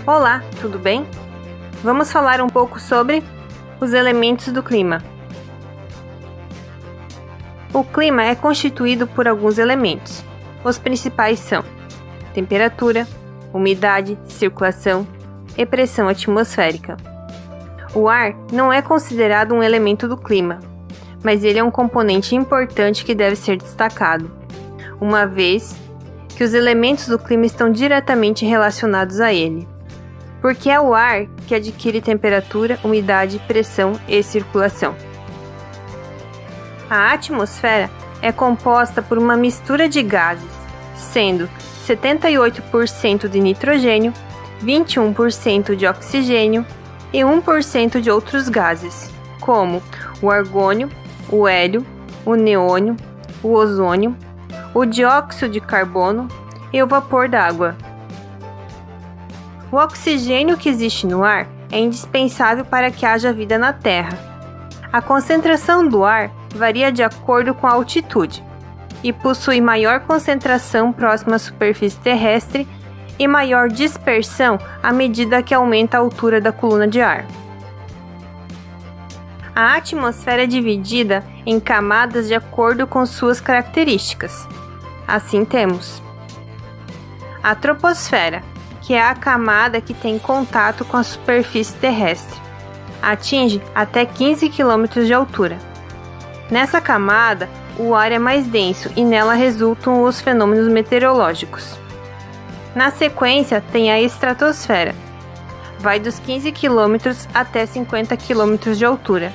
Olá, tudo bem? Vamos falar um pouco sobre os elementos do clima. O clima é constituído por alguns elementos. Os principais são temperatura, umidade, circulação e pressão atmosférica. O ar não é considerado um elemento do clima, mas ele é um componente importante que deve ser destacado, uma vez que os elementos do clima estão diretamente relacionados a ele, porque é o ar que adquire temperatura, umidade, pressão e circulação. A atmosfera é composta por uma mistura de gases, sendo 78% de nitrogênio, 21% de oxigênio e 1% de outros gases, como o argônio, o hélio, o neônio, o ozônio, o dióxido de carbono e o vapor d'água. O oxigênio que existe no ar é indispensável para que haja vida na Terra. A concentração do ar varia de acordo com a altitude e possui maior concentração próxima à superfície terrestre e maior dispersão à medida que aumenta a altura da coluna de ar. A atmosfera é dividida em camadas de acordo com suas características. Assim temos a troposfera, que é a camada que tem contato com a superfície terrestre. Atinge até 15 km de altura. Nessa camada, o ar é mais denso e nela resultam os fenômenos meteorológicos. Na sequência, tem a estratosfera. Vai dos 15 km até 50 km de altura.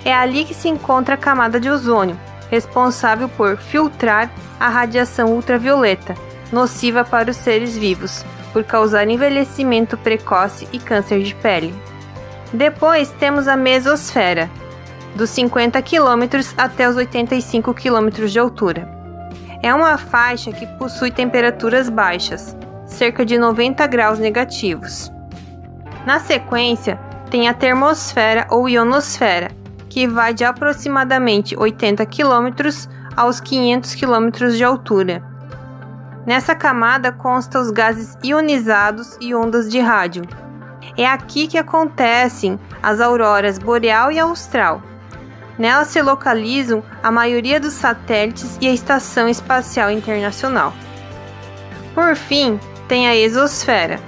É ali que se encontra a camada de ozônio, responsável por filtrar a radiação ultravioleta, nociva para os seres vivos, por causar envelhecimento precoce e câncer de pele. Depois temos a mesosfera, dos 50 km até os 85 km de altura. É uma faixa que possui temperaturas baixas, cerca de 90 graus negativos. Na sequência, tem a termosfera ou ionosfera, que vai de aproximadamente 80 km aos 500 km de altura. Nessa camada constam os gases ionizados e ondas de rádio. É aqui que acontecem as auroras boreal e austral. Nelas se localizam a maioria dos satélites e a Estação Espacial Internacional. Por fim, tem a exosfera,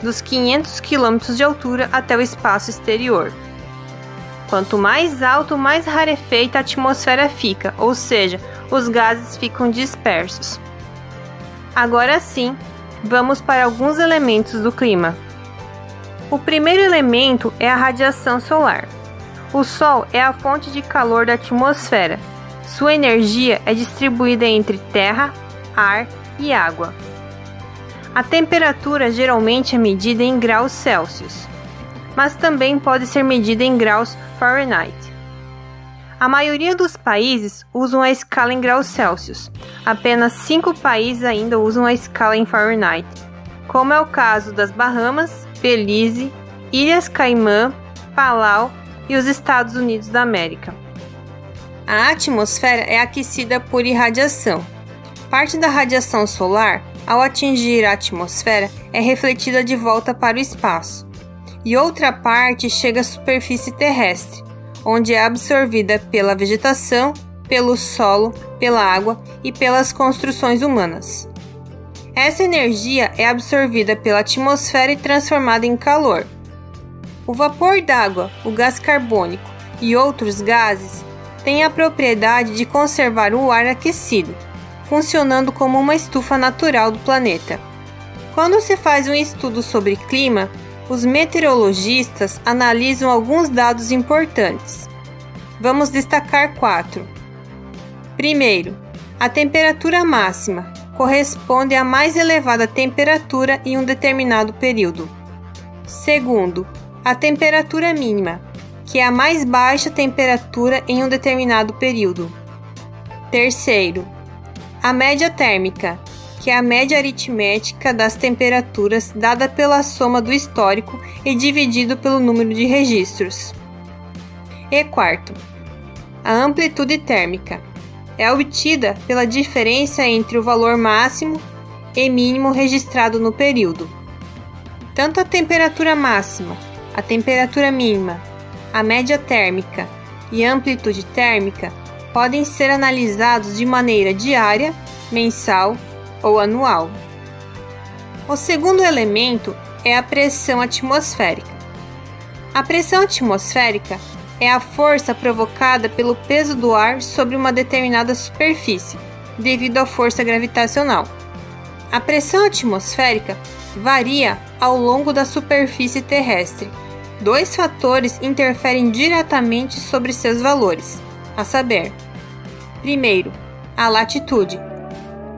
dos 500 km de altura até o espaço exterior. Quanto mais alto, mais rarefeita a atmosfera fica, ou seja, os gases ficam dispersos. Agora sim, vamos para alguns elementos do clima. O primeiro elemento é a radiação solar. O Sol é a fonte de calor da atmosfera. Sua energia é distribuída entre terra, ar e água. A temperatura geralmente é medida em graus Celsius, mas também pode ser medida em graus Fahrenheit. A maioria dos países usam a escala em graus Celsius. Apenas 5 países ainda usam a escala em Fahrenheit, como é o caso das Bahamas, Belize, Ilhas Caimã, Palau e os Estados Unidos da América. A atmosfera é aquecida por irradiação. Parte da radiação solar, ao atingir a atmosfera, é refletida de volta para o espaço, e outra parte chega à superfície terrestre, onde é absorvida pela vegetação, pelo solo, pela água e pelas construções humanas. Essa energia é absorvida pela atmosfera e transformada em calor. O vapor d'água, o gás carbônico e outros gases têm a propriedade de conservar o ar aquecido, funcionando como uma estufa natural do planeta. Quando se faz um estudo sobre clima, os meteorologistas analisam alguns dados importantes. Vamos destacar 4. Primeiro, a temperatura máxima corresponde à mais elevada temperatura em um determinado período. Segundo, a temperatura mínima, que é a mais baixa temperatura em um determinado período. Terceiro, a média térmica, que é a média aritmética das temperaturas dada pela soma do histórico e dividido pelo número de registros. E quarto, a amplitude térmica, é obtida pela diferença entre o valor máximo e mínimo registrado no período. Tanto a temperatura máxima, a temperatura mínima, a média térmica e a amplitude térmica podem ser analisados de maneira diária, mensal ou anual. O segundo elemento é a pressão atmosférica. A pressão atmosférica é a força provocada pelo peso do ar sobre uma determinada superfície, devido à força gravitacional. A pressão atmosférica varia ao longo da superfície terrestre. Dois fatores interferem diretamente sobre seus valores, a saber: primeiro, a latitude.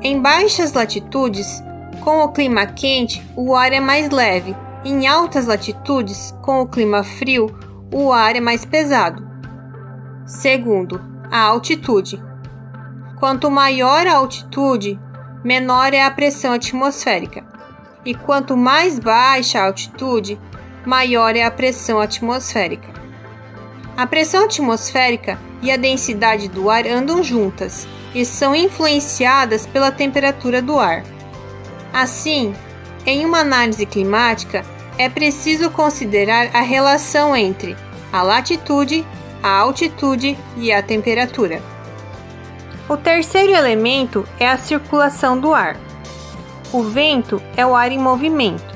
Em baixas latitudes, com o clima quente, o ar é mais leve. Em altas latitudes, com o clima frio, o ar é mais pesado. Segundo, a altitude. Quanto maior a altitude, menor é a pressão atmosférica. E quanto mais baixa a altitude, maior é a pressão atmosférica. A pressão atmosférica e a densidade do ar andam juntas e são influenciadas pela temperatura do ar. Assim, em uma análise climática, é preciso considerar a relação entre a latitude, a altitude e a temperatura. O terceiro elemento é a circulação do ar. O vento é o ar em movimento,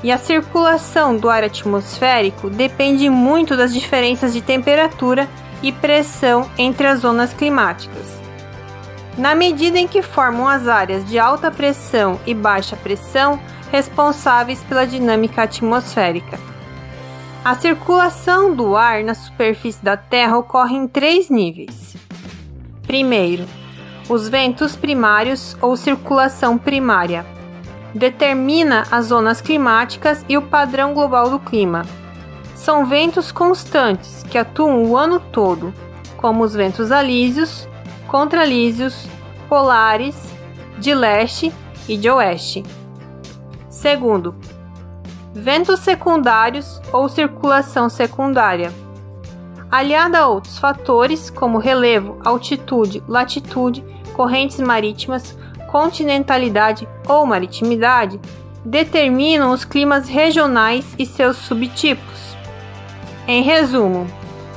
e a circulação do ar atmosférico depende muito das diferenças de temperatura e pressão entre as zonas climáticas. Na medida em que formam as áreas de alta pressão e baixa pressão, responsáveis pela dinâmica atmosférica. A circulação do ar na superfície da Terra ocorre em 3 níveis. Primeiro, os ventos primários ou circulação primária. Determina as zonas climáticas e o padrão global do clima. São ventos constantes que atuam o ano todo, como os ventos alísios, contralísios, polares, de leste e de oeste. Segundo, ventos secundários ou circulação secundária. Aliada a outros fatores como relevo, altitude, latitude, correntes marítimas, continentalidade ou maritimidade, determinam os climas regionais e seus subtipos. Em resumo,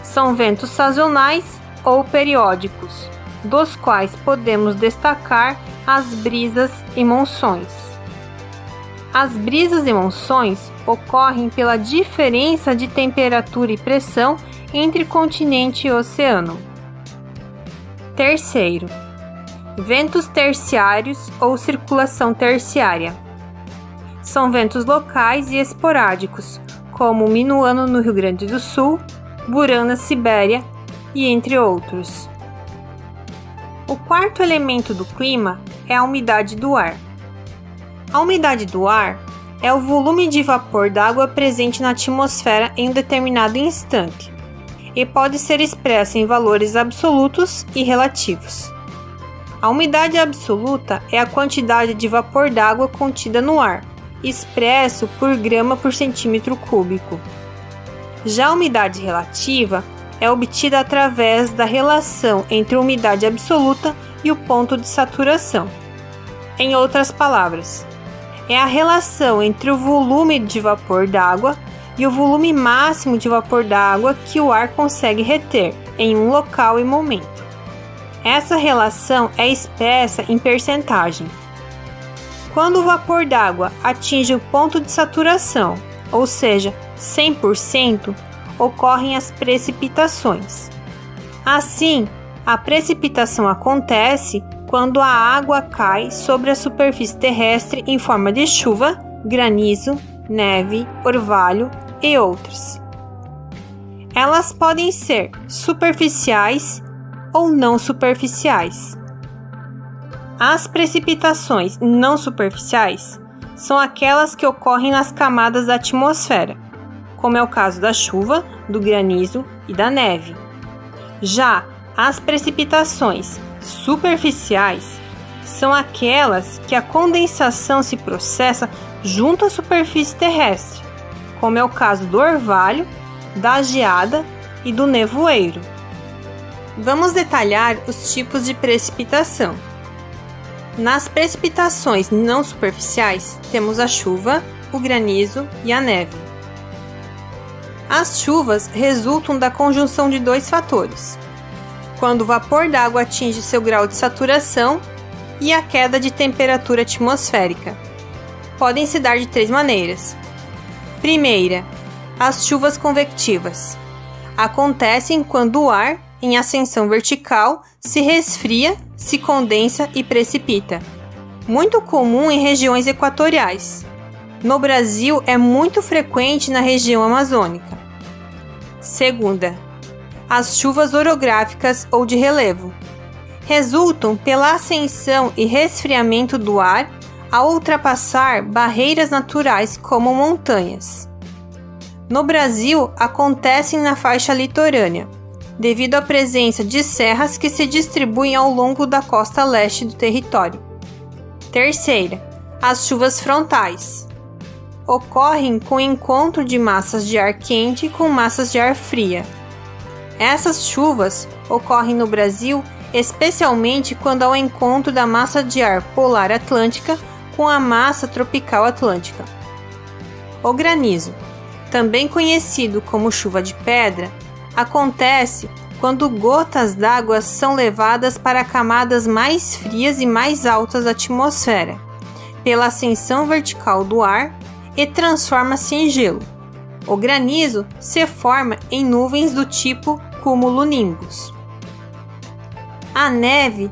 são ventos sazonais ou periódicos, dos quais podemos destacar as brisas e monções. As brisas e monções ocorrem pela diferença de temperatura e pressão entre continente e oceano. Terceiro, ventos terciários ou circulação terciária. São ventos locais e esporádicos, como o minuano no Rio Grande do Sul, Buran na Sibéria e entre outros. O quarto elemento do clima é a umidade do ar. A umidade do ar é o volume de vapor d'água presente na atmosfera em um determinado instante e pode ser expressa em valores absolutos e relativos. A umidade absoluta é a quantidade de vapor d'água contida no ar, expresso por grama por centímetro cúbico. Já a umidade relativa é obtida através da relação entre a umidade absoluta e o ponto de saturação. Em outras palavras, é a relação entre o volume de vapor d'água e o volume máximo de vapor d'água que o ar consegue reter em um local e momento. Essa relação é expressa em percentagem. Quando o vapor d'água atinge o ponto de saturação, ou seja, 100%, ocorrem as precipitações. Assim, a precipitação acontece quando a água cai sobre a superfície terrestre em forma de chuva, granizo, neve, orvalho e outros. Elas podem ser superficiais ou não superficiais. As precipitações não superficiais são aquelas que ocorrem nas camadas da atmosfera, como é o caso da chuva, do granizo e da neve. Já as precipitações superficiais são aquelas que a condensação se processa junto à superfície terrestre, como é o caso do orvalho, da geada e do nevoeiro. Vamos detalhar os tipos de precipitação. Nas precipitações não superficiais, temos a chuva, o granizo e a neve. As chuvas resultam da conjunção de dois fatores: quando o vapor d'água atinge seu grau de saturação e a queda de temperatura atmosférica. Podem se dar de 3 maneiras. Primeira, as chuvas convectivas. Acontecem quando o ar, em ascensão vertical, se resfria, se condensa e precipita. Muito comum em regiões equatoriais. No Brasil, é muito frequente na região amazônica. Segunda, as chuvas orográficas ou de relevo. Resultam pela ascensão e resfriamento do ar ao ultrapassar barreiras naturais como montanhas. No Brasil, acontecem na faixa litorânea, devido à presença de serras que se distribuem ao longo da costa leste do território. Terceira, as chuvas frontais. Ocorrem com o encontro de massas de ar quente com massas de ar fria. Essas chuvas ocorrem no Brasil especialmente quando há o encontro da massa de ar polar atlântica com a massa tropical atlântica. O granizo, também conhecido como chuva de pedra, acontece quando gotas d'água são levadas para camadas mais frias e mais altas da atmosfera, pela ascensão vertical do ar, e transforma-se em gelo. O granizo se forma em nuvens do tipo cumulonimbus. A neve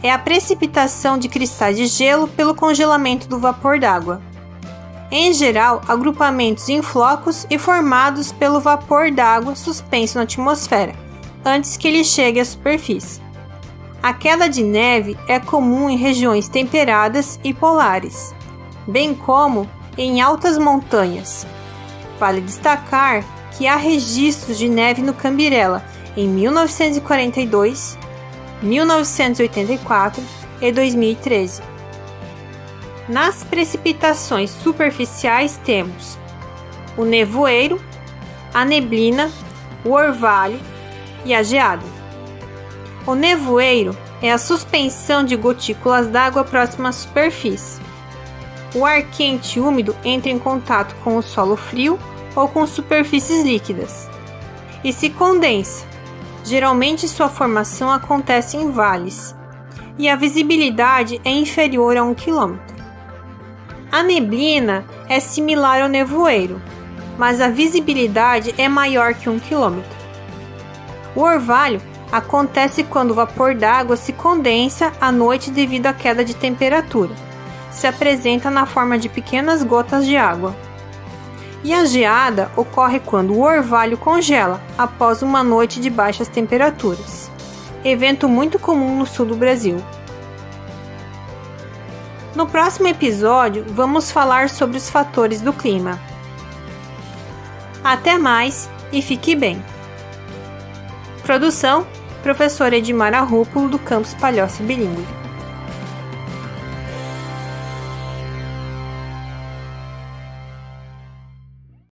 é a precipitação de cristais de gelo pelo congelamento do vapor d'água. Em geral, agrupamentos em flocos e formados pelo vapor d'água suspenso na atmosfera, antes que ele chegue à superfície. A queda de neve é comum em regiões temperadas e polares, bem como em altas montanhas. Vale destacar que há registros de neve no Cambirela em 1942, 1984 e 2013. Nas precipitações superficiais temos o nevoeiro, a neblina, o orvalho e a geada. O nevoeiro é a suspensão de gotículas d'água próxima à superfície. O ar quente e úmido entra em contato com o solo frio ou com superfícies líquidas e se condensa. Geralmente sua formação acontece em vales e a visibilidade é inferior a 1 km. A neblina é similar ao nevoeiro, mas a visibilidade é maior que 1 km. O orvalho acontece quando o vapor d'água se condensa à noite devido à queda de temperatura. Se apresenta na forma de pequenas gotas de água. E a geada ocorre quando o orvalho congela após uma noite de baixas temperaturas. Evento muito comum no sul do Brasil. No próximo episódio, vamos falar sobre os fatores do clima. Até mais e fique bem! Produção: Professor Edmar Arrúpulo, do Campus Palhoça Bilíngue.